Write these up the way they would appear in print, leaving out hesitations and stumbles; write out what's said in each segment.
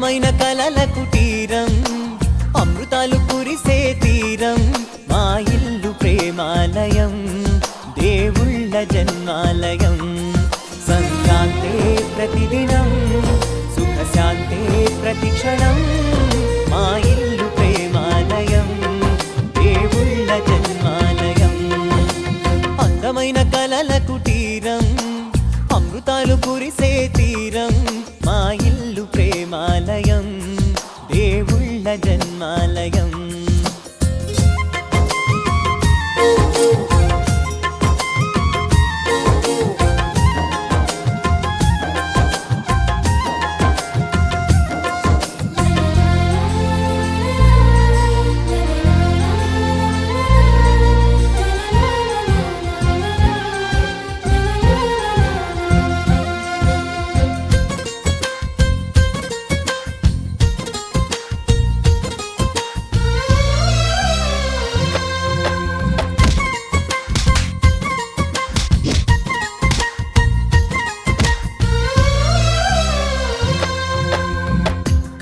అందమైన కలల కుటీరం అమృతాలు కురిసే తీరం మా ఇల్లు ప్రేమాలయం దేవుళ్ళ జన్మాలయం సంక్రాంతే ప్రతిదినం సుఖశాంతే ప్రతిక్షణం మా ఇల్లు ప్రేమాలయం దేవుళ్ళ జన్మాలయం అందమైన కలల కుటీరం అమృతాలు కురిసే తీరం మా ఇల్లు ప్రేమాలయం దేవుళ్ళ జన్మాలయం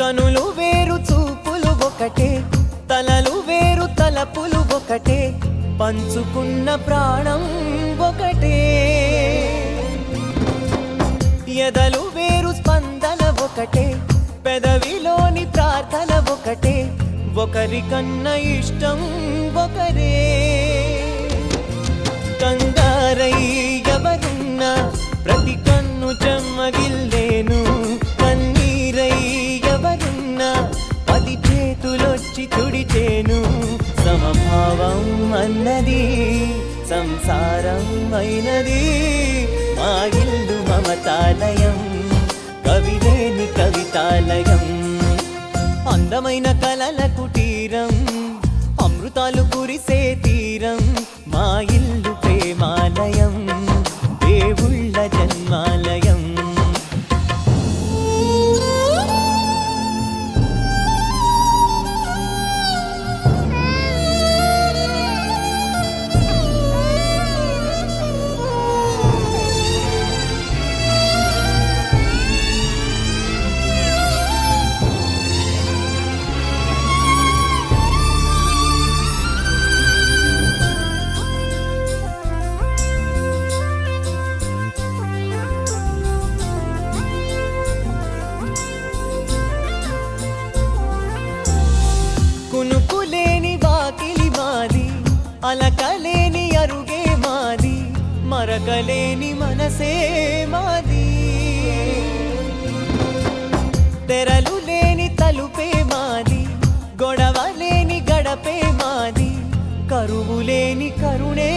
కనులు వేరు చూపులు ఒకటే తలలు వేరు తలపులు ఒకటే పంచుకున్న ప్రాణం ఒకటే ఎదలు వేరు స్పందన ఒకటే పెదవిలోని ప్రార్థన ఒకటే ఒకరికన్నా ఇష్టం ఒకరే కంగారై ఎవరున్నా ప్రతి కన్ను చెమ్మగిల్లేను కన్నీరై ఎవరున్నా పది చేతులొచ్చి తుడిచేను సమభావం అన్నది సంసారం అయినది మా ఇల్లు మమతాలయం కవిలేని కవితాలయం అందమైన కలల కుటీరం అమృతాలు కురిసే తీరం మా ఇల్లు ప్రేమాలయం దేవుళ్ళ జన్మాలయం కునుకులేని వాకిలి మాది అలకలేని అరుగే మాది మరకలేని మనసే మాది తెరలు లేని తలుపే మాది గొడవ లేని గడపే మాది కరువు లేని కరుణే